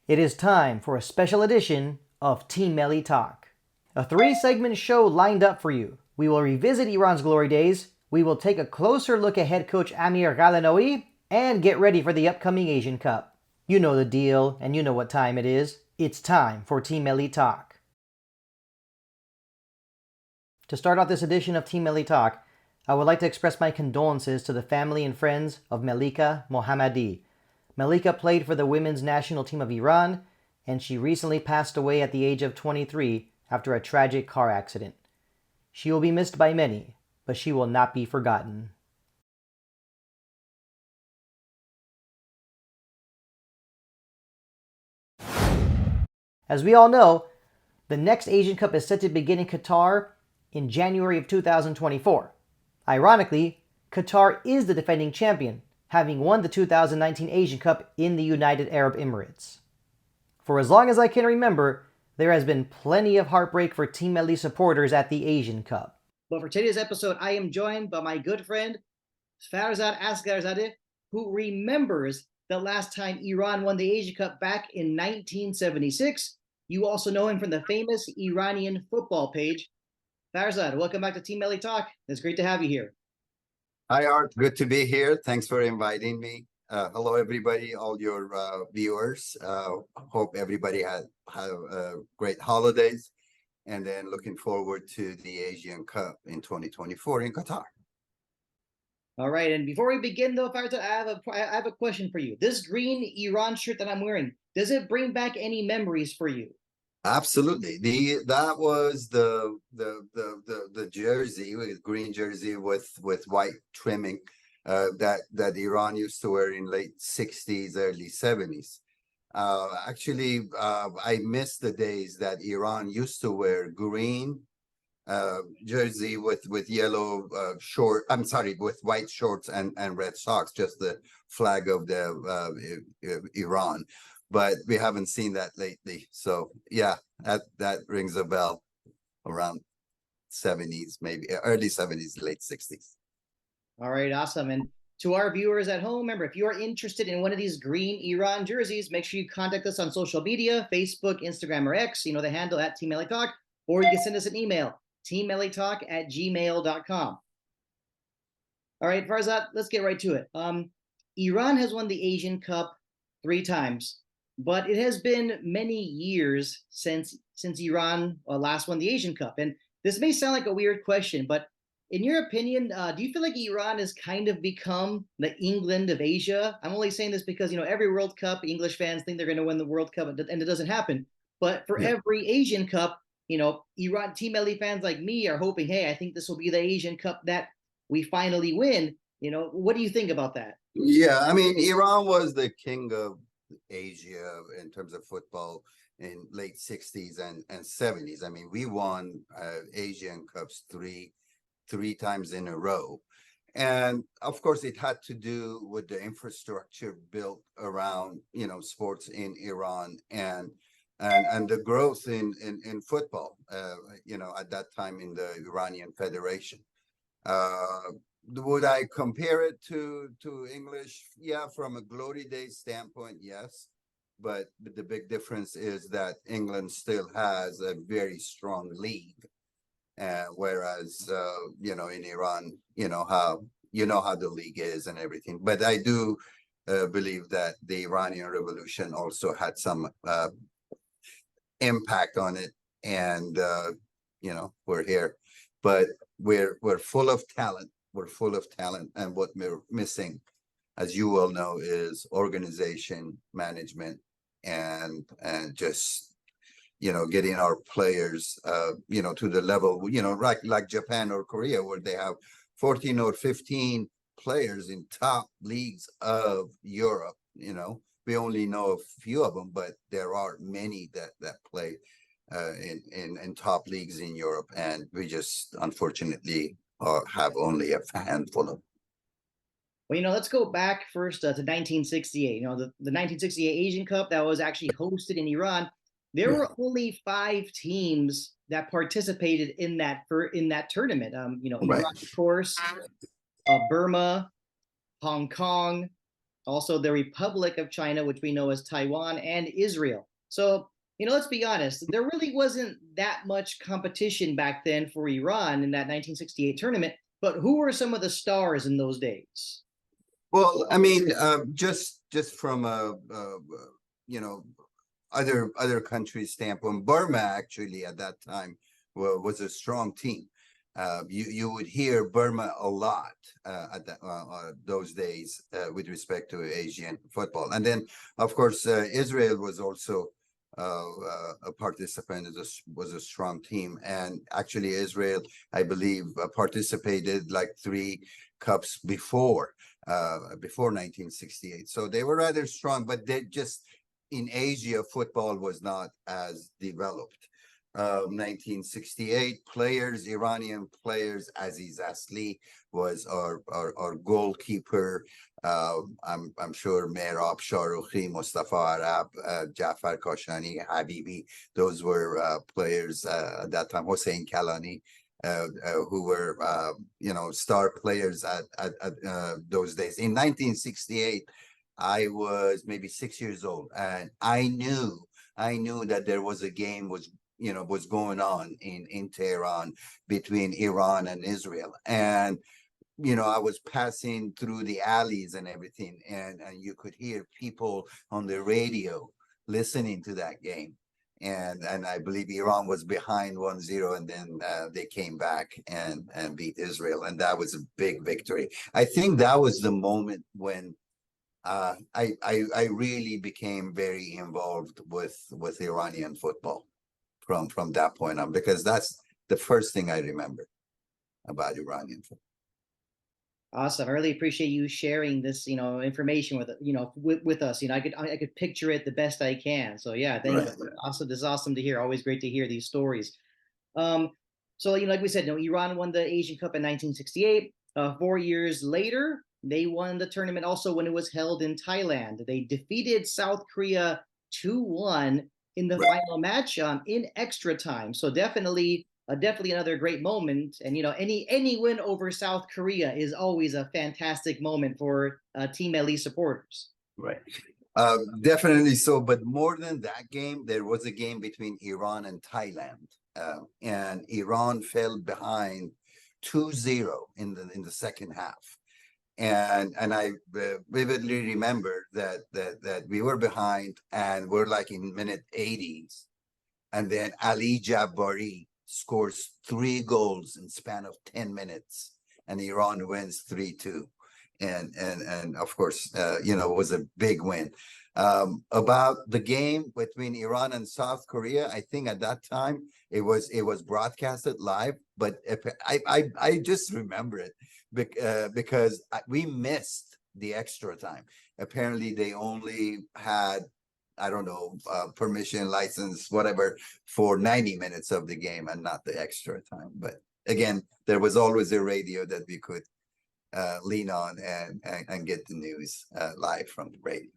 It is time for a special edition of Team Melli Talk. A 3-segment show lined up for you. We will revisit Iran's glory days, we will take a closer look at head coach Amir Ghalenoei, and get ready for the upcoming Asian Cup. You know the deal, and you know what time it is. It's time for Team Melli Talk. To start off this edition of Team Melli Talk, I would like to express my condolences to the family and friends of Malika Mohammadi. Malika played for the women's national team of Iran, and she recently passed away at the age of 23 after a tragic car accident. She will be missed by many, but she will not be forgotten. As we all know, the next Asian Cup is set to begin in Qatar in January of 2024. Ironically, Qatar is the defending champion, having won the 2019 Asian Cup in the United Arab Emirates. For as long as I can remember, there has been plenty of heartbreak for Team Melli supporters at the Asian Cup. But for today's episode, I am joined by my good friend, Farzad Asgarzadeh, who remembers the last time Iran won the Asian Cup back in 1976. You also know him from the famous Iranian football page. Farzad, welcome back to Team Melli Talk. It's great to have you here. Hi, Art. Good to be here. Thanks for inviting me. Hello, everybody, all your viewers. Hope everybody have great holidays, and then looking forward to the Asian Cup in 2024 in Qatar. All right, and before we begin, though, Farzad, I have a question for you. This green Iran shirt that I'm wearing, does it bring back any memories for you? Absolutely. That was the jersey, with green jersey with white trimming that Iran used to wear in late 60s, early 70s. Actually, I miss the days that Iran used to wear green jersey with yellow with white shorts and red socks, just the flag of the Iran. But we haven't seen that lately. So yeah, that rings a bell. Around 70s, maybe early 70s, late 60s. All right, awesome. And to our viewers at home, remember, if you are interested in one of these green Iran jerseys, make sure you contact us on social media, Facebook, Instagram, or X, the handle at Team Melli Talk, or you can send us an email, teammelitalk@gmail.com. All right, Farzad, let's get right to it. Iran has won the Asian Cup 3 times, but it has been many years since Iran last won the Asian Cup. And this may sound like a weird question, but in your opinion, do you feel like Iran has kind of become the England of Asia? I'm only saying this because, every World Cup, English fans think they're going to win the World Cup, and it doesn't happen. But for every Asian Cup, Iran Team Melli fans like me are hoping, hey, I think this will be the Asian Cup that we finally win. What do you think about that? Yeah, I mean, Iran was the king of Asia in terms of football in late 60s and 70s. I mean, we won Asian Cups three times in a row. And of course, it had to do with the infrastructure built around, sports in Iran and the growth in football, at that time in the Iranian Federation. Would I compare it to English? Yeah, from a glory days standpoint, yes. But the big difference is that England still has a very strong league, whereas in Iran, how the league is and everything. But I do believe that the Iranian Revolution also had some impact on it, and we're here, but we're full of talent. We're full of talent, and what we're missing, as you well know, is organization, management, and just getting our players to the level like Japan or Korea, where they have 14 or 15 players in top leagues of Europe. We only know a few of them, but there are many that play in top leagues in Europe, and we just unfortunately have only a handful of them. Well, let's go back first to 1968. The 1968 Asian Cup that was actually hosted in Iran. There were only 5 teams that participated in that tournament. Iran, of course, Burma, Hong Kong, also the Republic of China, which we know as Taiwan, and Israel. So, let's be honest, there really wasn't that much competition back then for Iran in that 1968 tournament. But who were some of the stars in those days? Well, I mean, just from you know other countries' standpoint, Burma actually at that time was a strong team. You would hear Burma a lot at those days with respect to Asian football, and then of course Israel was also a participant. Was a strong team, and actually Israel, I believe, participated like 3 cups before 1968. So they were rather strong, but they just in Asia, football was not as developed. 1968 players, Iranian players, Aziz Asli was our goalkeeper. I'm sure Mehrab Shahrukhi, Mustafa Arab, Jafar Kashani, Habibi, those were players at that time. Hossein Kalani, who were star players at those days. In 1968, I was maybe 6 years old, and I knew that there was a game was going on in Tehran between Iran and Israel, and I was passing through the alleys and everything, and you could hear people on the radio listening to that game. And I believe Iran was behind 1-0, and then they came back and beat Israel, and that was a big victory. I think that was the moment when I really became very involved with Iranian football from that point on, because that's the first thing I remember about Iranian football. Awesome. I really appreciate you sharing this, information with us. I could picture it the best I can. So yeah, thank you. Awesome. This is awesome to hear. Always great to hear these stories. So like we said, Iran won the Asian Cup in 1968. 4 years later, they won the tournament also when it was held in Thailand. They defeated South Korea 2-1 in the final match in extra time. So definitely another great moment. And any win over South Korea is always a fantastic moment for Team Melli supporters. Right. Definitely so. But more than that game, there was a game between Iran and Thailand, and Iran fell behind 2-0 in the second half. And I vividly remember that we were behind, and we're like in minute 80s, and then Ali Jabbari scores 3 goals in span of 10 minutes, and Iran wins 3-2. And of course, it was a big win. About the game between Iran and South Korea, I think at that time it was broadcasted live, but I just remember it because we missed the extra time. Apparently, they only had, I don't know, permission, license, whatever, for 90 minutes of the game and not the extra time. But again, there was always a radio that we could lean on and get the news live from the radio.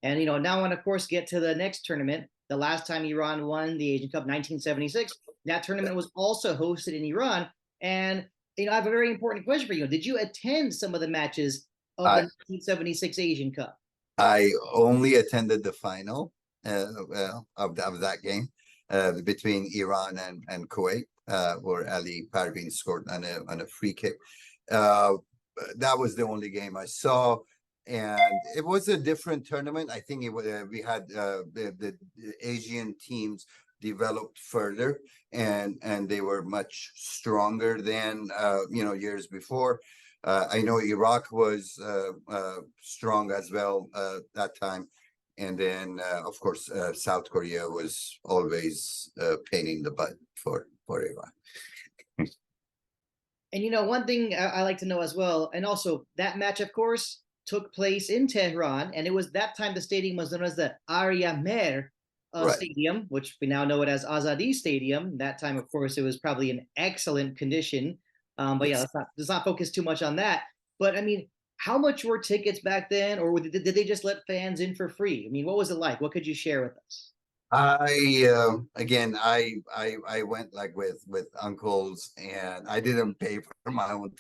And now I want to, of course, get to the next tournament. The last time Iran won the Asian Cup, 1976, that tournament was also hosted in Iran. And I have a very important question for you. Did you attend some of the matches of the 1976 Asian Cup? I only attended the final of that game between Iran and Kuwait, where Ali Parveen scored on a free kick. That was the only game I saw, and it was a different tournament. I think we had the Asian teams developed further, and they were much stronger than years before. I know Iraq was strong as well that time, and then of course South Korea was always a pain in the butt for Iran. And one thing I like to know as well, and also that match, of course, took place in Tehran, and it was that time the stadium was known as the Arya Mer Stadium, which we now know it as Azadi Stadium. That time, of course, it was probably in excellent condition. But yeah, let's not focus too much on that. But I mean, how much were tickets back then, or did they just let fans in for free? I mean, what was it like? What could you share with us? I went like with uncles, and I didn't pay for my own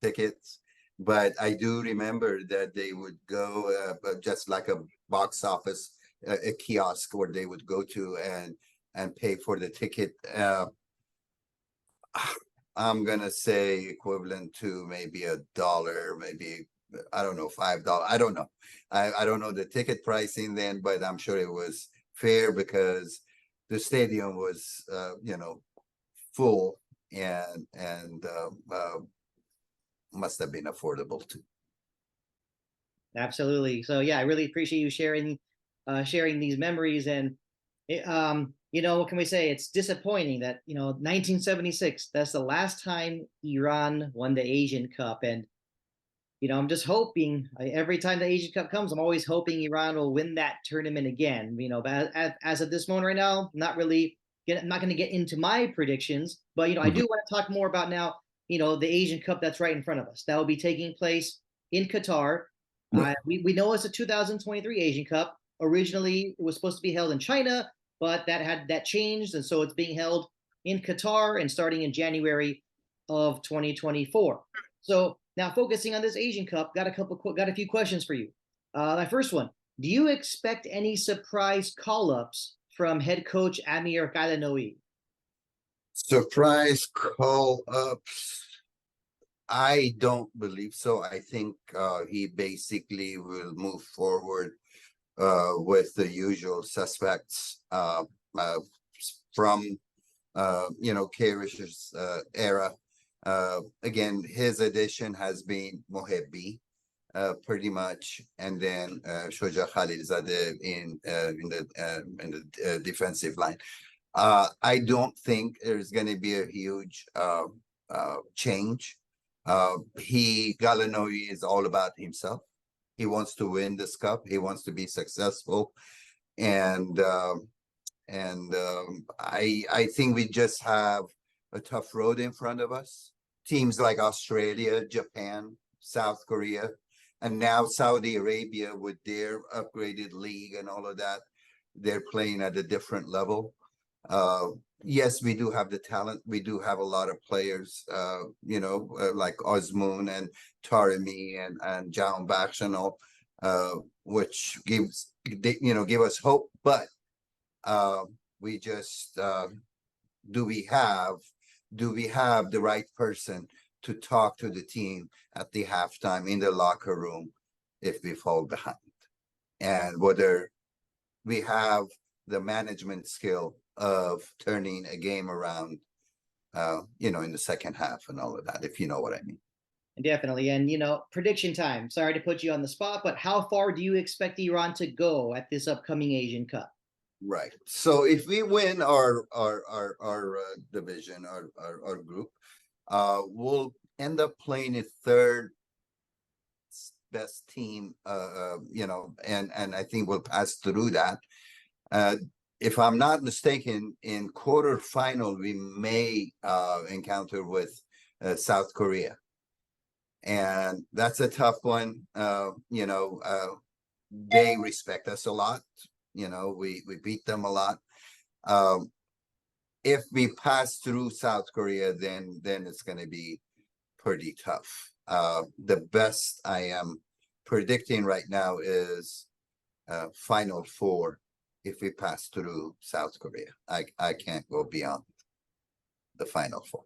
tickets. but I do remember that they would go just like a box office, a kiosk where they would go to and pay for the ticket. I'm gonna say equivalent to maybe $1, maybe I don't know, $5. I don't know. I don't know the ticket pricing then, but I'm sure it was fair because the stadium was full and must have been affordable too. Absolutely. So yeah, I really appreciate you sharing these memories. And what can we say? It's disappointing that 1976. That's the last time Iran won the Asian Cup, and I'm just hoping every time the Asian Cup comes, I'm always hoping Iran will win that tournament again. But as of this moment right now, I'm not going to get into my predictions, but I do want to talk more about now. The Asian Cup that's right in front of us. That will be taking place in Qatar. We know it's a 2023 Asian Cup. Originally, it was supposed to be held in China, but that changed, and so it's being held in Qatar and starting in January of 2024. So now focusing on this Asian Cup, got a few questions for you. My first one: do you expect any surprise call-ups from head coach Amir Ghalenoei? Surprise call-ups. I don't believe so. I think he basically will move forward with the usual suspects from Karish's era. Again, his addition has been Mohebbi, pretty much, and then Shoja Khalilzadeh in the defensive line. I don't think there's going to be a huge change. Ghalenoei is all about himself. He wants to win this cup. He wants to be successful, and I think we just have a tough road in front of us. Teams like Australia, Japan, South Korea, and now Saudi Arabia with their upgraded league and all of that, they're playing at a different level. Yes, we do have the talent. We do have a lot of players, like Osmoon and Taremi and John Baxano, which give us hope. But we just do we have the right person to talk to the team at the halftime in the locker room if we fall behind, and whether we have the management skill of turning a game around, in the second half and all of that, if you know what I mean. Definitely. And, prediction time. Sorry to put you on the spot, but how far do you expect Iran to go at this upcoming Asian Cup? Right. So if we win our division, our group, we'll end up playing a third best team, and I think we'll pass through that. If I'm not mistaken, in quarterfinal, we may encounter with South Korea. And that's a tough one. They respect us a lot. We beat them a lot. If we pass through South Korea, then it's going to be pretty tough. The best I am predicting right now is Final Four. If we pass through South Korea, I can't go beyond the Final Four.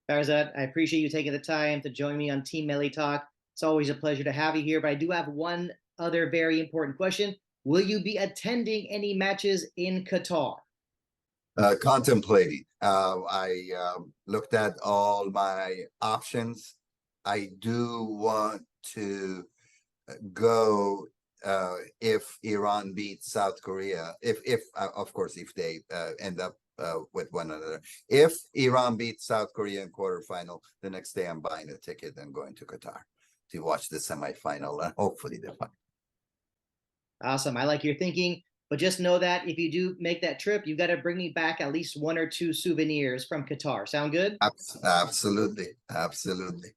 Farzad, I appreciate you taking the time to join me on Team Melli Talk. It's always a pleasure to have you here, but I do have one other very important question. Will you be attending any matches in Qatar? Contemplating. I looked at all my options. I do want to go if Iran beats South Korea, if of course, if they end up with one another. If Iran beats South Korea in quarterfinal, the next day I'm buying a ticket and going to Qatar to watch the semifinal and hopefully the final. Awesome. I like your thinking, but just know that if you do make that trip, you got to bring me back at least 1 or 2 souvenirs from Qatar. Sound good? Absolutely. Absolutely.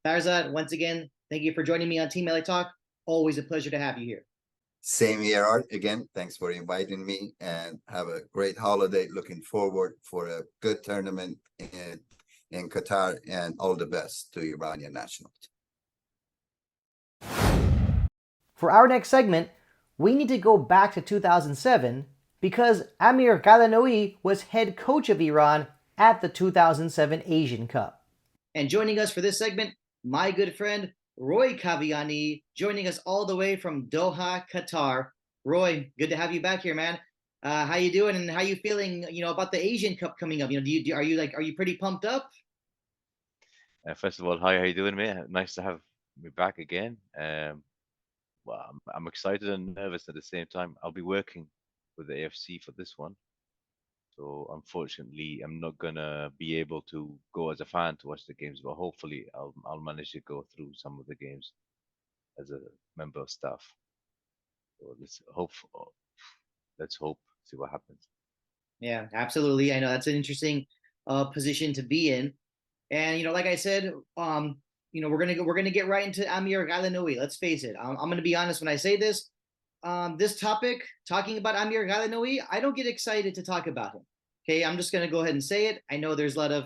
Farzad, once again, thank you for joining me on Team Melli Talk. Always a pleasure to have you here. Same here, Art. Again, thanks for inviting me, and have a great holiday. Looking forward for a good tournament in Qatar, and all the best to Iranian national team. For our next segment, we need to go back to 2007 because Amir Ghalenoei was head coach of Iran at the 2007 Asian Cup. And joining us for this segment, my good friend Roy Kaviani, joining us all the way from Doha, Qatar. Roy, good to have you back here, man. How you doing, and how you feeling? About the Asian Cup coming up. Are you pretty pumped up? First of all, hi, how you doing, mate? Nice to have me back again. Well, I'm excited and nervous at the same time. I'll be working with the AFC for this one, so unfortunately, I'm not gonna be able to go as a fan to watch the games. But hopefully, I'll manage to go through some of the games as a member of staff. So let's hope, see what happens. Yeah, absolutely. I know that's an interesting position to be in, and like I said, we're gonna get right into Amir Ghalenoei. Let's face it. I'm gonna be honest when I say this. This topic, talking about Amir Ghalenoei, I don't get excited to talk about him. Okay, I'm just gonna go ahead and say it. I know there's a lot of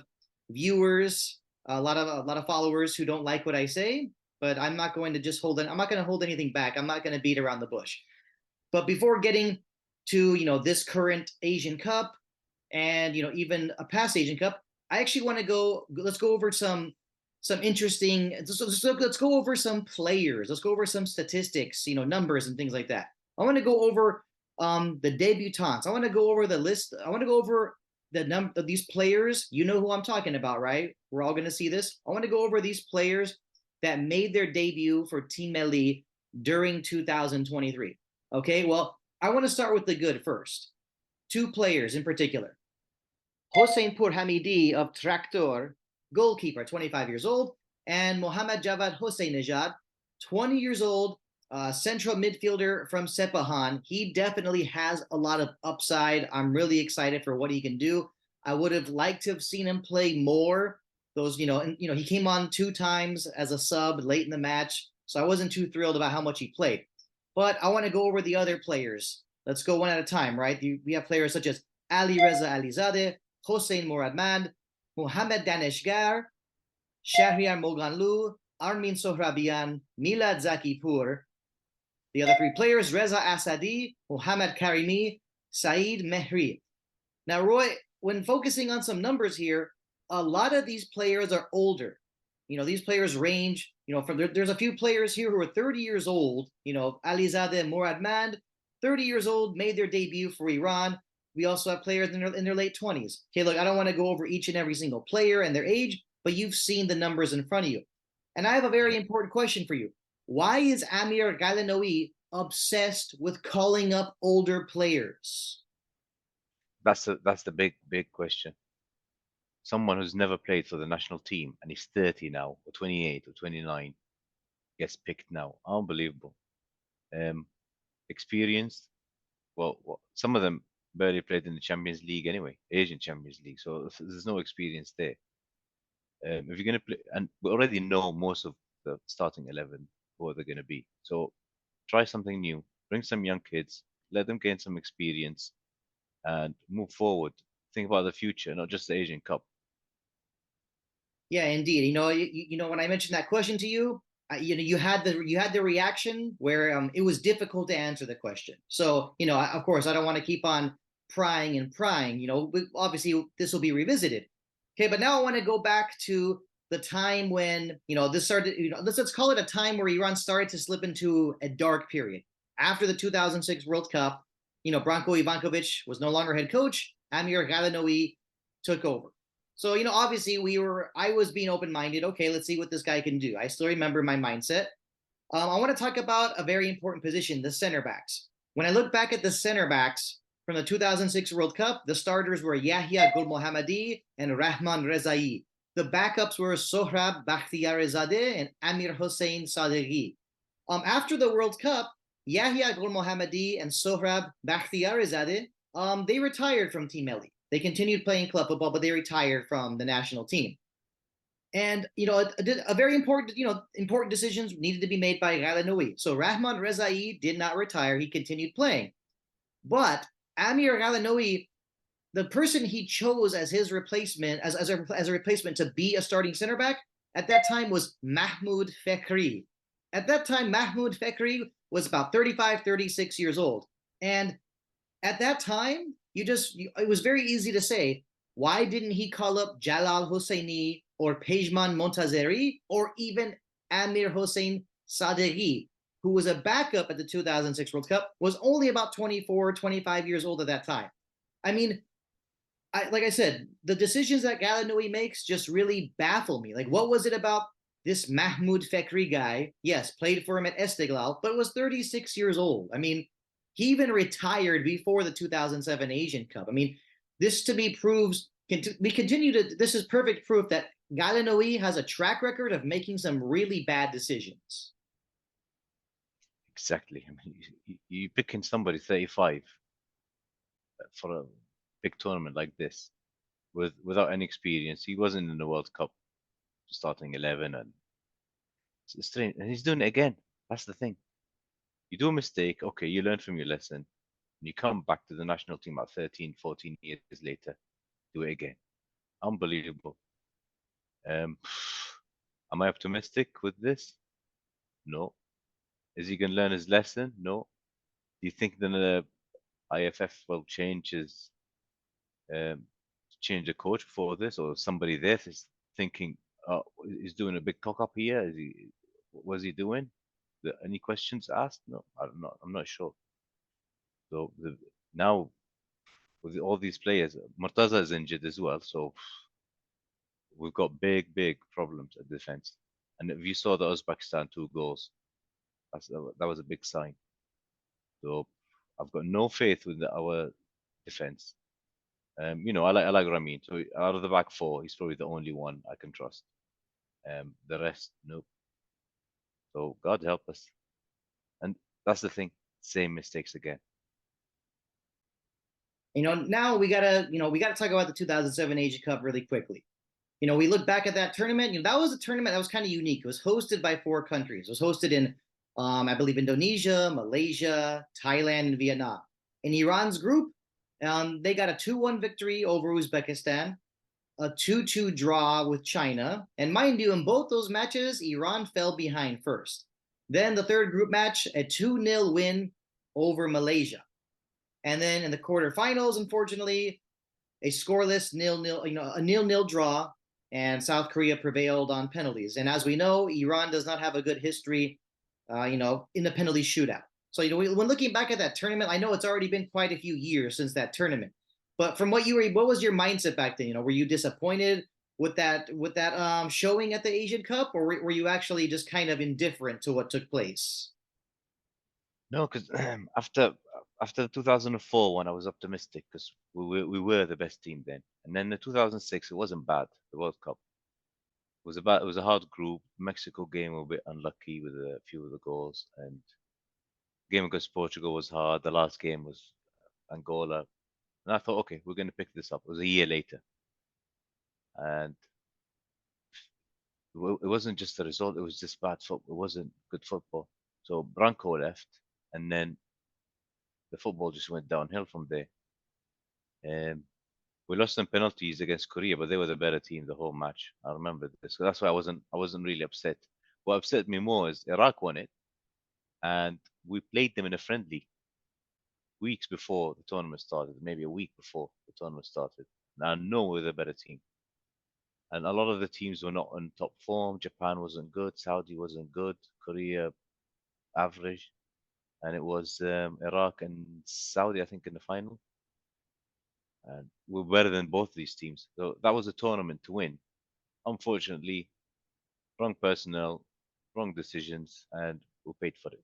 viewers, a lot of followers who don't like what I say, but I'm not going to just I'm not going to hold anything back. I'm not going to beat around the bush. But before getting to this current Asian Cup and even a past Asian Cup, I actually want to let's go over some interesting, let's go over some players, let's go over some statistics, numbers and things like that. I want to go over the debutants. I want to go over the list. I want to go over the number of these players. You know who I'm talking about, right? We're all going to see this. I want to go over these players that made their debut for Team Melli during 2023. Okay, well, I want to start with the good first. Two players in particular. Hossein Pourhamidi of Traktor, goalkeeper, 25 years old, and Mohammad Javad Hossein-Nejad, 20 years old, central midfielder from Sepahan. He definitely has a lot of upside. I'm really excited for what he can do. I would have liked to have seen him play more. He came on 2 times as a sub late in the match, so I wasn't too thrilled about how much he played. But I want to go over the other players. Let's go one at a time, right? We have players such as Ali Reza Alizadeh, Hossein Moradmand, Mohammad Daneshgar, Shahriar Moghanlu, Armin Sohrabian, Milad Zakipur. The other 3 players, Reza Asadi, Mohammad Karimi, Saeed Mehri. Now, Roy, when focusing on some numbers here, a lot of these players are older. These players range, there's a few players here who are 30 years old, Alizadeh, Moradmand, 30 years old, made their debut for Iran. We also have players in their late 20s. Okay, look, I don't want to go over each and every single player and their age, but you've seen the numbers in front of you. And I have a very important question for you. Why is Amir Ghalenoei obsessed with calling up older players? That's the big question. Someone who's never played for the national team and he's 30 now, or 28 or 29, gets picked now. Unbelievable. Experienced. Well, some of them barely played in the Champions League anyway, Asian Champions League. So there's no experience there. If you're going to play, and we already know most of the starting 11 who they're going to be. So try something new, bring some young kids, let them gain some experience, and move forward. Think about the future, not just the Asian Cup. Yeah, indeed. When I mentioned that question to you, you had the reaction where it was difficult to answer the question. So of course, I don't want to keep on prying and prying. Obviously, this will be revisited. Okay, but now I want to go back to the time when this started. Let's call it a time where Iran started to slip into a dark period after the 2006 World Cup. Branko Ivankovic was no longer head coach. Amir Ghalenoei took over. So, obviously I was being open-minded. Okay, let's see what this guy can do. I still remember my mindset. I want to talk about a very important position, the center backs. When I look back at the center backs from the 2006 World Cup, the starters were Yahya Gul Mohammadi and Rahman Rezai. The backups were Sohrab Bakhtiarizadeh and Amir Hossein Sadeghi. After the World Cup, Yahya Gul Mohammadi and Sohrab Bakhtiarizadeh, they retired from Team Melli. They continued playing club football, but they retired from the national team. And a very important decisions needed to be made by Ghalenoei. So Rahman Rezai did not retire; he continued playing. But Amir Ghalenoei the person he chose as his replacement, as a replacement to be a starting center back at that time was Mahmoud Fekri. At that time, Mahmoud Fekri was about 35, 36 years old. And at that time, it was very easy to say, why didn't he call up Jalal Hosseini or Pejman Montazeri or even Amir Hossein Sadeghi, who was a backup at the 2006 World Cup, was only about 24, 25 years old at that time. I mean, like I said, the decisions that Ghalenoei makes just really baffle me. Like, what was it about this Mahmoud Fekri guy? Yes, played for him at Esteghlal, but was 36 years old. I mean, he even retired before the 2007 Asian Cup. I mean, this to me proves, this is perfect proof that Ghalenoei has a track record of making some really bad decisions. Exactly. I mean, you picking somebody 35 for a big tournament like this without any experience. He wasn't in the World Cup starting 11, and it's strange. And he's doing it again. That's the thing. You do a mistake, okay, you learn from your lesson, and you come back to the national team about 13, 14 years later, do it again. Unbelievable. Am I optimistic with this? No. Is he going to learn his lesson? No. Do you think the IFF will change the coach before this, or somebody there is thinking, oh, he's doing a big cock up here? What was he doing? Any questions asked? No, I don't know. I'm not sure. So now with all these players, Murtaza is injured as well, so we've got big problems at defense. And if you saw the Uzbekistan 2 goals, that was a big sign. So I've got no faith with our defense. I like Ramin. So out of the back four, he's probably the only one I can trust. The rest, nope. So God help us. And that's the thing. Same mistakes again. Now we gotta talk about the 2007 Asia Cup really quickly. We look back at that tournament. That was a tournament that was kind of unique. It was hosted by 4 countries. It was hosted in, I believe, Indonesia, Malaysia, Thailand, and Vietnam. In Iran's group, they got a 2-1 victory over Uzbekistan, a 2-2 draw with China. And mind you, in both those matches, Iran fell behind first. Then the third group match, a 2-0 win over Malaysia. And then in the quarterfinals, unfortunately, a scoreless 0-0, a 0-0 draw, and South Korea prevailed on penalties. And as we know, Iran does not have a good history, in the penalty shootout. So, when looking back at that tournament, I know it's already been quite a few years since that tournament. But from what was your mindset back then? Were you disappointed with that showing at the Asian Cup, or were you actually just kind of indifferent to what took place? No, because after 2004 when I was optimistic because we were the best team then, and then the 2006 it wasn't bad. The World Cup it was a hard group. Mexico game were a bit unlucky with a few of the goals, and the game against Portugal was hard. The last game was Angola, and I thought, okay, we're going to pick this up. It was a year later, and it wasn't just the result; it was just bad football. It wasn't good football. So Branco left, and then the football just went downhill from there. We lost in penalties against Korea, but they were the better team the whole match. I remember this. So that's why I wasn't really upset. What upset me more is Iraq won it, and we played them in a friendly weeks before the tournament started, maybe a week before the tournament started. Now I know we're the better team. And a lot of the teams were not in top form. Japan wasn't good. Saudi wasn't good. Korea, average. And it was Iraq and Saudi, I think, in the final. And we're better than both these teams. So that was a tournament to win. Unfortunately, wrong personnel, wrong decisions, and we paid for it.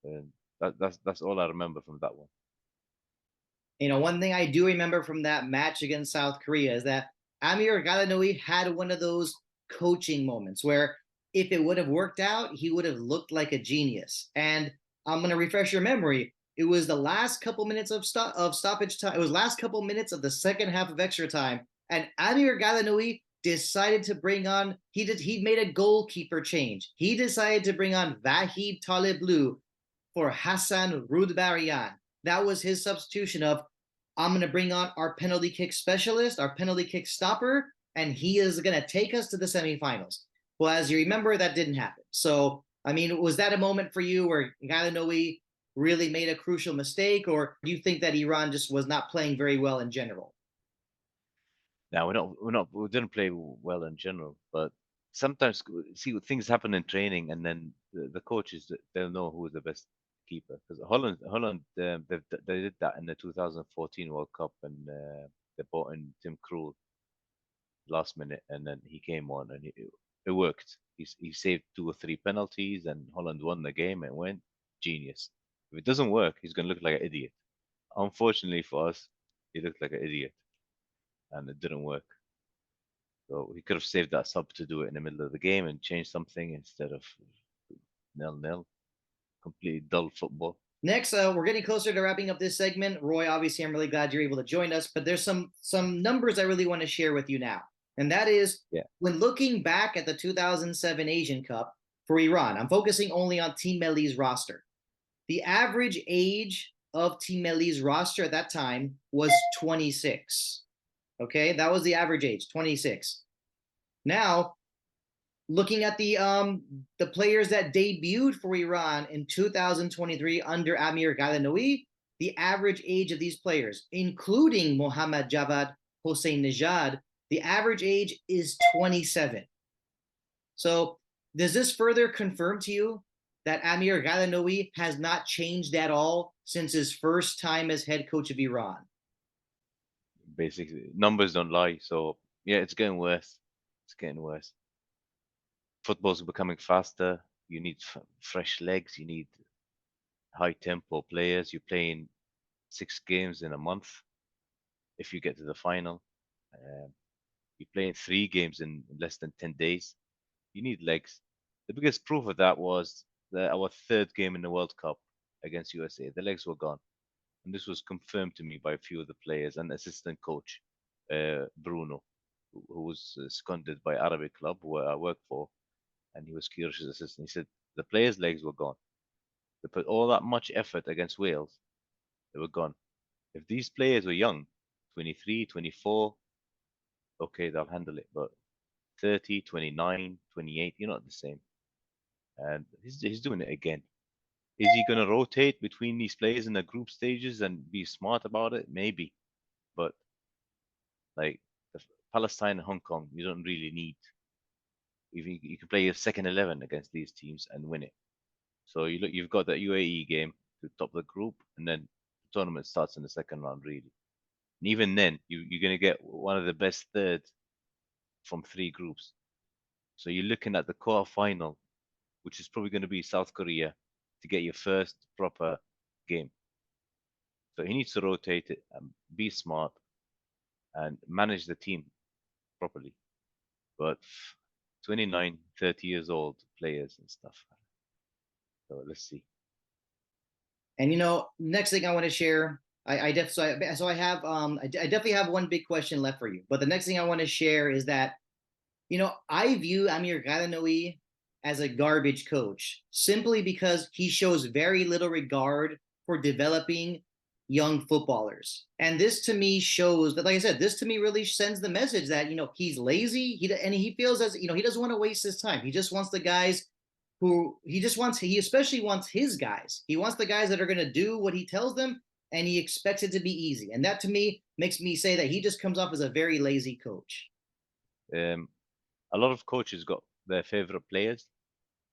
And that's all I remember from that one. One thing I do remember from that match against South Korea is that Amir Ghalenoei had one of those coaching moments where if it would have worked out, he would have looked like a genius. And I'm going to refresh your memory. It was the last couple minutes of stoppage time. It was last couple minutes of the second half of extra time. And Amir Ghalenoei decided to bring on, he made a goalkeeper change. He decided to bring on Vahid Taliblu for Hassan Rudbarian. That was his substitution of I'm going to bring on our penalty kick specialist, our penalty kick stopper, and he is going to take us to the semifinals. Well, as you remember, that didn't happen. So, I mean, was that a moment for you where Ghalenoei really made a crucial mistake, or do you think that Iran just was not playing very well in general? Now we didn't play well in general, but sometimes see things happen in training, and then the coaches they'll know who is the best keeper. Because Holland they did that in the 2014 World Cup, and they brought in Tim Krul last minute, and then he came on, and it worked. He saved 2 or 3 penalties, and Holland won the game and went genius. If it doesn't work, he's going to look like an idiot. Unfortunately for us, he looked like an idiot, and it didn't work. So he could have saved that sub to do it in the middle of the game and change something instead of 0-0. Completely dull football. Next, we're getting closer to wrapping up this segment. Roy, obviously, I'm really glad you're able to join us, but there's some numbers I really want to share with you now. And that is, when looking back at the 2007 Asian Cup for Iran, I'm focusing only on Team Melli's roster. The average age of Team Melli's roster at that time was 26. Okay, that was the average age, 26. Now, looking at the players that debuted for Iran in 2023 under Amir Ghalenoei, the average age of these players, including Mohammad Javad Hossein Nejad, the average age is 27. So does this further confirm to you that Amir Ghalenoei has not changed at all since his first time as head coach of Iran? Basically, numbers don't lie. So yeah, it's getting worse. It's getting worse. Football's becoming faster. You need fresh legs. You need high tempo players. You're playing 6 games in a month. If you get to the final, you're playing 3 games in less than 10 days. You need legs. The biggest proof of that was our 3rd game in the World Cup against USA. The legs were gone. And this was confirmed to me by a few of the players and assistant coach, Bruno, who was seconded by Arabic Club, where I work for, and he was Kirish's assistant. He said the players' legs were gone. They put all that much effort against Wales, they were gone. If these players were young, 23, 24, okay, they'll handle it. But 30, 29, 28, you're not the same. And he's doing it again. Is he going to rotate between these players in the group stages and be smart about it? Maybe. But like Palestine and Hong Kong, you don't really need. You can play your second 11 against these teams and win it. So you've got that UAE game to top the group, and then the tournament starts in the second round, really. And even then, you're going to get one of the best thirds from 3 groups. So you're looking at the quarter final, which is probably going to be South Korea, to get your first proper game. So he needs to rotate it and be smart and manage the team properly. But 29, 30 years old players and stuff. So let's see. And next thing I want to share, I definitely have one big question left for you. But the next thing I want to share is that, I view Amir Ghalenoei as a garbage coach simply because he shows very little regard for developing young footballers. And this to me shows that, like I said, this to me really sends the message that, he's lazy. He feels as, he doesn't want to waste his time. He just wants the guys he especially wants his guys. He wants the guys that are going to do what he tells them, and he expects it to be easy. And that to me makes me say that he just comes off as a very lazy coach. A lot of coaches got their favorite players.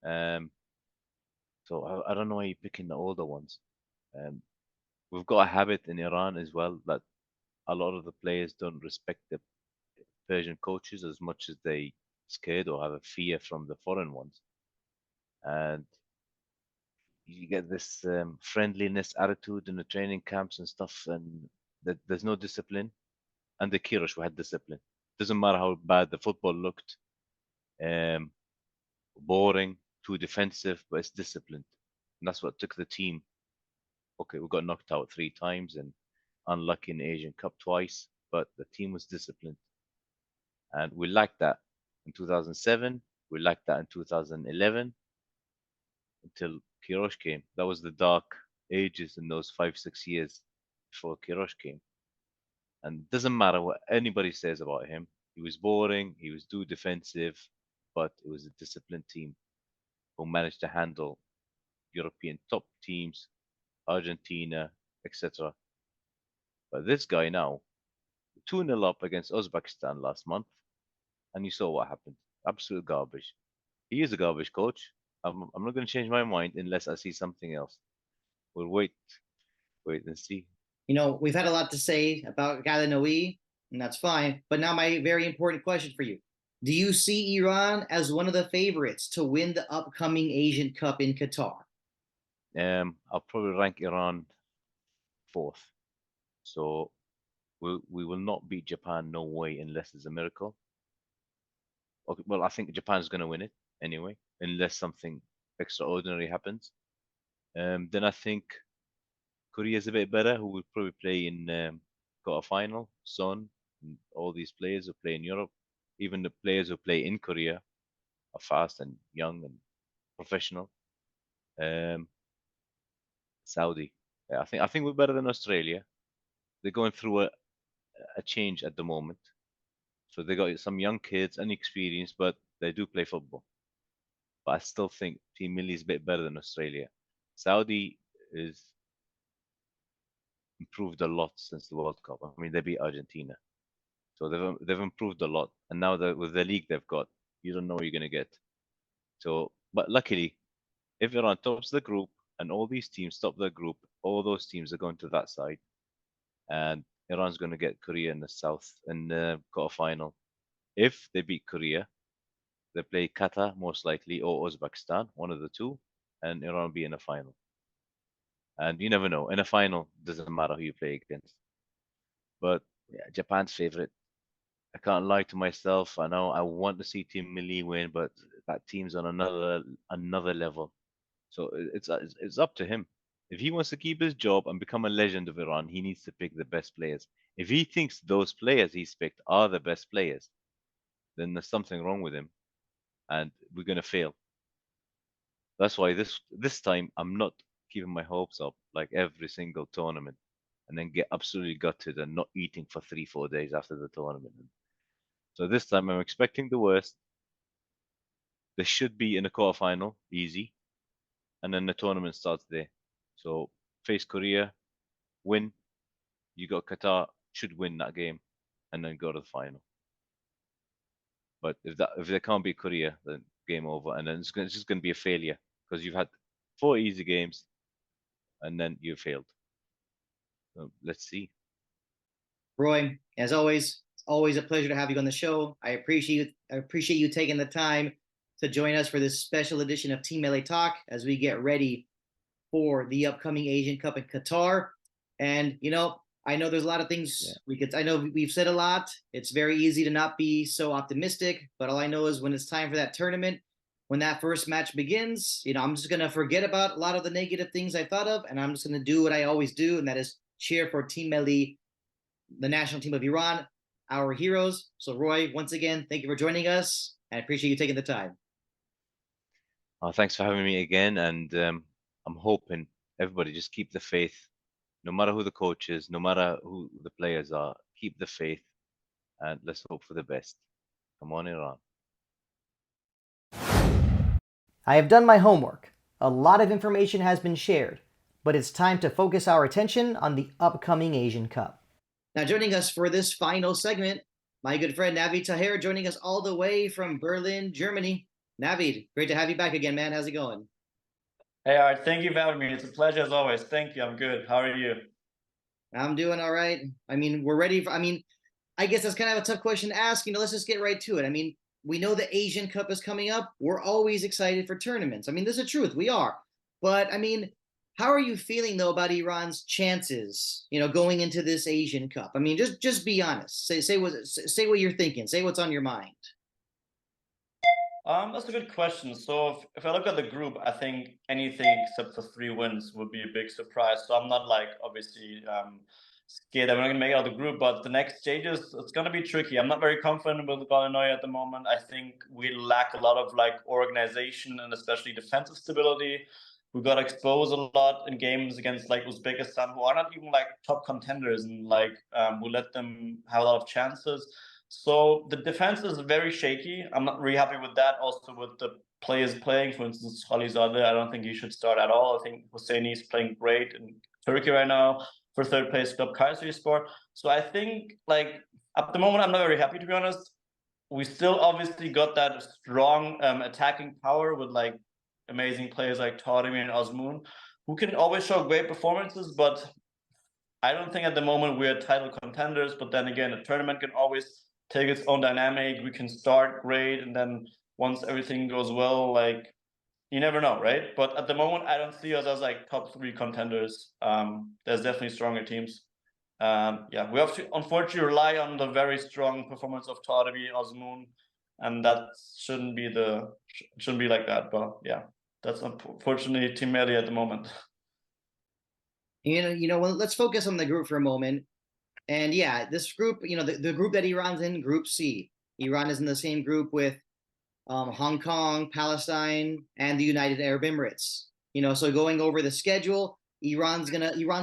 So I don't know why you're picking the older ones. We've got a habit in Iran as well that a lot of the players don't respect the Persian coaches as much as they scared or have a fear from the foreign ones. And you get this friendliness attitude in the training camps and stuff, and there's no discipline. And the Kirosh, we had discipline. Doesn't matter how bad the football looked, boring, too defensive, but it's disciplined. And that's what took the team. Okay, we got knocked out 3 times and unlucky in the Asian Cup twice, but the team was disciplined. And we lacked that in 2007. We lacked that in 2011 until Kirosh came. That was the dark ages in those 5-6 years before Kirosh came. And it doesn't matter what anybody says about him. He was boring, he was too defensive, but it was a disciplined team who managed to handle European top teams, Argentina, etc. But this guy now, 2-0 up against Uzbekistan last month, and you saw what happened. Absolute garbage. He is a garbage coach. I'm not going to change my mind unless I see something else. We'll wait and see. You know, we've had a lot to say about Ghalenoei, and that's fine. But now my very important question for you. Do you see Iran as one of the favorites to win the upcoming Asian Cup in Qatar? I'll probably rank Iran 4th. So we will not beat Japan, no way, unless there's a miracle. Okay, well, I think Japan's going to win it anyway, unless something extraordinary happens. Then I think Korea's a bit better, who will probably play in quarter-final. Son, and all these players who play in Europe, even the players who play in Korea are fast and young and professional. Saudi, yeah, I think we're better than Australia. They're going through a change at the moment, so they got some young kids, inexperienced, but they do play football. But I still think Team Melli is a bit better than Australia. Saudi is improved a lot since the World Cup. I mean, they beat Argentina, so they've improved a lot. And now that with the league they've got, you don't know what you're gonna get. So, but luckily, if Iran tops the group and all these teams top the group, all those teams are going to that side, and Iran's going to get Korea in the south in the quarterfinal. If they beat Korea, they play Qatar most likely or Uzbekistan, one of the two, and Iran will be in a final. And you never know. In a final, doesn't matter who you play against. But yeah, Japan's favorite. I can't lie to myself. I know I want to see Team Melli win, but that team's on another level. So it's up to him. If he wants to keep his job and become a legend of Iran, he needs to pick the best players. If he thinks those players he's picked are the best players, then there's something wrong with him, and we're gonna fail. That's why this time I'm not keeping my hopes up like every single tournament, and then get absolutely gutted and not eating for 3-4 days after the tournament. So this time I'm expecting the worst. They should be in the quarterfinal, easy, and then the tournament starts there. So face Korea, win. You got Qatar, should win that game, and then go to the final. But if they can't beat Korea, then game over, and then it's just going to be a failure because you've had 4 easy games, and then you failed. So let's see. Roy, as always, it's always a pleasure to have you on the show. I appreciate you taking the time to join us for this special edition of Team Melli Talk as we get ready for the upcoming Asian Cup in Qatar. And you know, I know there's a lot of things I know we've said a lot. It's very easy to not be so optimistic, but all I know is when it's time for that tournament, when that first match begins, you know, I'm just going to forget about a lot of the negative things I thought of, and I'm just going to do what I always do, and that is cheer for Team Melli, the national team of Iran, our heroes. So Roy, once again, thank you for joining us. I appreciate you taking the time. Thanks for having me again, and I'm hoping everybody just keep the faith. No matter who the coach is, no matter who the players are, keep the faith, and let's hope for the best. Come on, Iran. I have done my homework. A lot of information has been shared, but it's time to focus our attention on the upcoming Asian Cup. Now joining us for this final segment, my good friend Navid Tahir, joining us all the way from Berlin, Germany. Navid, great to have you back again, man. How's it going? Hey, Art, thank you for having me. It's a pleasure as always. Thank you. I'm good. How are you? I'm doing all right. I mean, we're ready for, I guess that's kind of a tough question to ask. You know, let's just get right to it. I mean, we know the Asian Cup is coming up. We're always excited for tournaments. I mean, this is the truth. We are. But I mean, how are you feeling though about Iran's chances, you know, going into this Asian Cup? I mean, just be honest. Say what you're thinking. Say what's on your mind. That's a good question. So if I look at the group, I think anything except for 3 wins would be a big surprise. So I'm not like obviously scared that we're not gonna make it out of the group, but the next stages it's gonna be tricky. I'm not very confident with Ghalenoei at the moment. I think we lack a lot of like organization and especially defensive stability. we got exposed a lot in games against like Uzbekistan, who are not even like top contenders, and like we let them have a lot of chances. So the defense is very shaky. I'm not really happy with that. Also with the players playing, for instance, Khalizadeh, I don't think he should start at all. I think Hosseini is playing great in Turkey right now for third place club Kayserispor. So I think like at the moment I'm not very happy, to be honest. We still obviously got that strong attacking power with like amazing players like Taremi and Azmoun, who can always show great performances, but I don't think at the moment we're title contenders. But then again, a tournament can always take its own dynamic. We can start great, and then once everything goes well, like you never know, right? But at the moment, I don't see us as like top 3 contenders. There's definitely stronger teams. Yeah, we have to unfortunately rely on the very strong performance of Taremi, Azmoun, and that shouldn't be like that. But yeah, that's unfortunately Team Melli at the moment. Well, let's focus on the group for a moment. And yeah, this group, the group that Iran's in, Group C. Iran is in the same group with Hong Kong, Palestine, and the United Arab Emirates. So going over the schedule, Iran's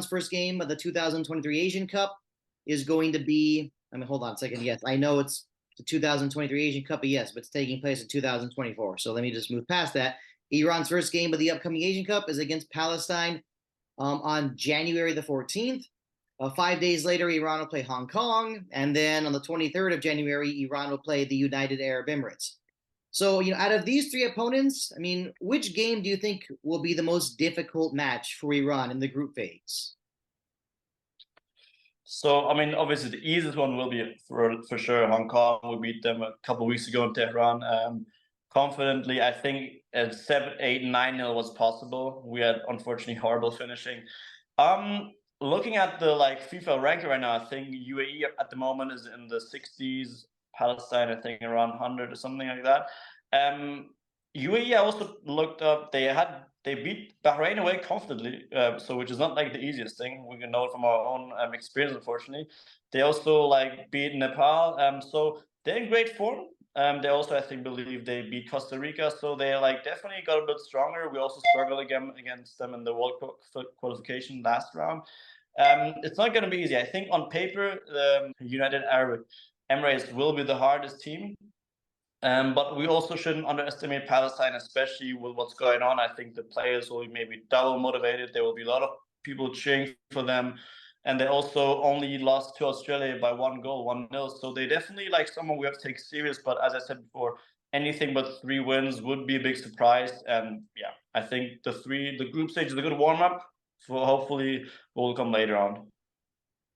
first game of the 2023 Asian Cup is going to be, hold on a second. Yes, I know it's the 2023 Asian Cup, but yes, but it's taking place in 2024. So let me just move past that. Iran's first game of the upcoming Asian Cup is against Palestine on January the 14th. 5 days later, Iran will play Hong Kong, and then on the 23rd of January, Iran will play the United Arab Emirates. So, out of these 3 opponents, which game do you think will be the most difficult match for Iran in the group phase? So, obviously the easiest one will be for sure Hong Kong. We beat them a couple of weeks ago in Tehran. Confidently, I think 7-8, 9-0 was possible. We had unfortunately horrible finishing. Looking at the FIFA ranking right now, I think UAE at the moment is in the 60s. Palestine, I think around 100 or something like that. UAE, I also looked up. They beat Bahrain away confidently, so which is not like the easiest thing. We can know it from our own experience, unfortunately. They also beat Nepal, so they're in great form. They also, I think, believe they beat Costa Rica, so they definitely got a bit stronger. We also struggled again against them in the World Cup qualification last round. It's not going to be easy. I think on paper, the United Arab Emirates will be the hardest team. But we also shouldn't underestimate Palestine, especially with what's going on. I think the players will be maybe double motivated. There will be a lot of people cheering for them. And they also only lost to Australia by 1 goal, 1-0. So they definitely someone we have to take serious. But as I said before, anything but 3 wins would be a big surprise. And yeah, I think the group stage is a good warm-up for hopefully what will come later on.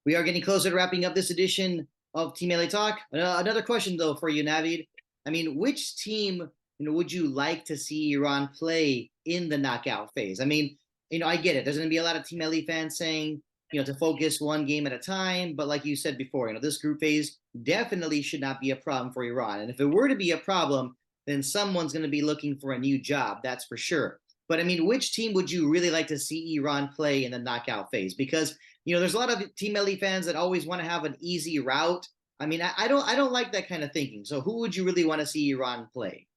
We are getting closer to wrapping up this edition of Team Melli Talk. Another question, though, for you, Navid. Which team would you like to see Iran play in the knockout phase? I get it. There's going to be a lot of Team Melli fans saying, to focus one game at a time. But like you said before, this group phase definitely should not be a problem for Iran. And if it were to be a problem, then someone's going to be looking for a new job. That's for sure. But which team would you really like to see Iran play in the knockout phase? Because, there's a lot of Team Melli fans that always want to have an easy route. I don't like that kind of thinking. So who would you really want to see Iran play?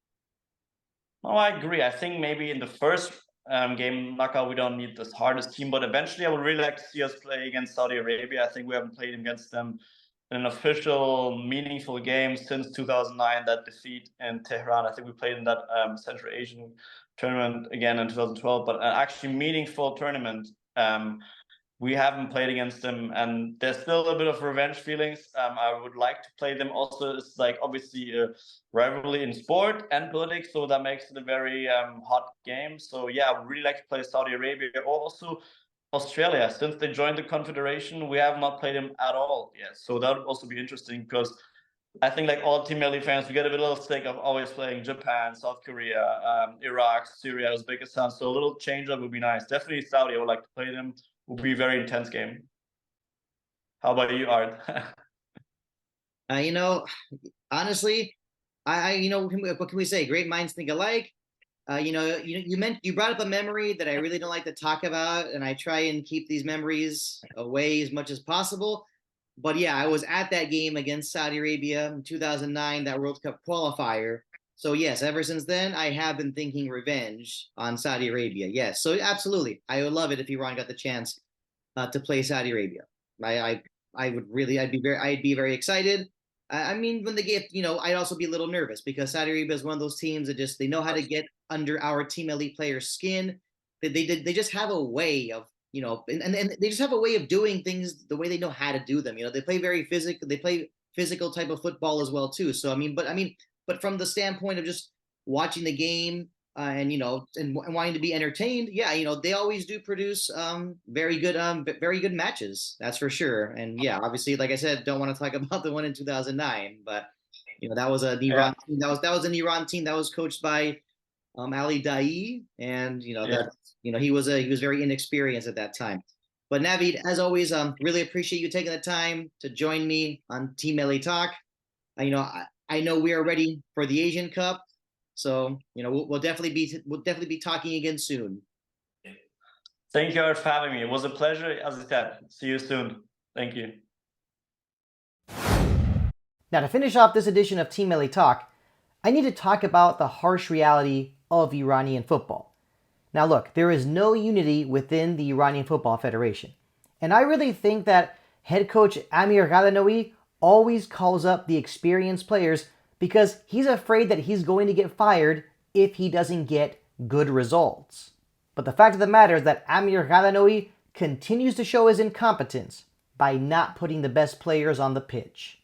Oh, I agree. I think maybe in the first game knockout, we don't need the hardest team, but eventually I would really like to see us play against Saudi Arabia. I think we haven't played against them in an official, meaningful game since 2009, that defeat in Tehran. I think we played in that Central Asian tournament again in 2012, but an actually meaningful tournament. We haven't played against them, and there's still a bit of revenge feelings. I would like to play them. Also, it's obviously a rivalry in sport and politics, so that makes it a very hot game. So yeah, I would really like to play Saudi Arabia, or also Australia. Since they joined the Confederation, we have not played them at all yet. So that would also be interesting, because I think all Team Melli fans, we get a little sick of always playing Japan, South Korea, Iraq, Syria, Uzbekistan. So a little change up would be nice. Definitely Saudi, I would like to play them. Will be a very intense game. How about you, Art? Honestly, what can we say? Great minds think alike. You brought up a memory that I really don't like to talk about, and I try and keep these memories away as much as possible. But yeah, I was at that game against Saudi Arabia in 2009, that World Cup qualifier. So yes, ever since then, I have been thinking revenge on Saudi Arabia. Yes, so absolutely, I would love it if Iran got the chance to play Saudi Arabia. I would really, I'd be very excited. I mean, when they get, I'd also be a little nervous because Saudi Arabia is one of those teams that they know how to get under our Team Elite players' skin. They just have a way of, and they just have a way of doing things the way they know how to do them. They play very physical. They play physical type of football as well too. So but from the standpoint of just watching the game and wanting to be entertained, yeah, they always do produce very good matches. That's for sure. And yeah, obviously, like I said, don't want to talk about the one in 2009, but that was an Iran team. That was an Iran team that was coached by Ali Dai, and he was very inexperienced at that time. But Navid, as always, really appreciate you taking the time to join me on Team Melli Talk. I know we are ready for the Asian Cup, so we'll definitely be talking again soon. Thank you for having me. It was a pleasure. As I said, see you soon. Thank you. Now, to finish off this edition of Team Melli Talk, I need to talk about the harsh reality of Iranian football. Now, look, there is no unity within the Iranian Football Federation, and I really think that head coach Amir Ghalenoei always calls up the experienced players because he's afraid that he's going to get fired if he doesn't get good results. But the fact of the matter is that Amir Ghalenoei continues to show his incompetence by not putting the best players on the pitch.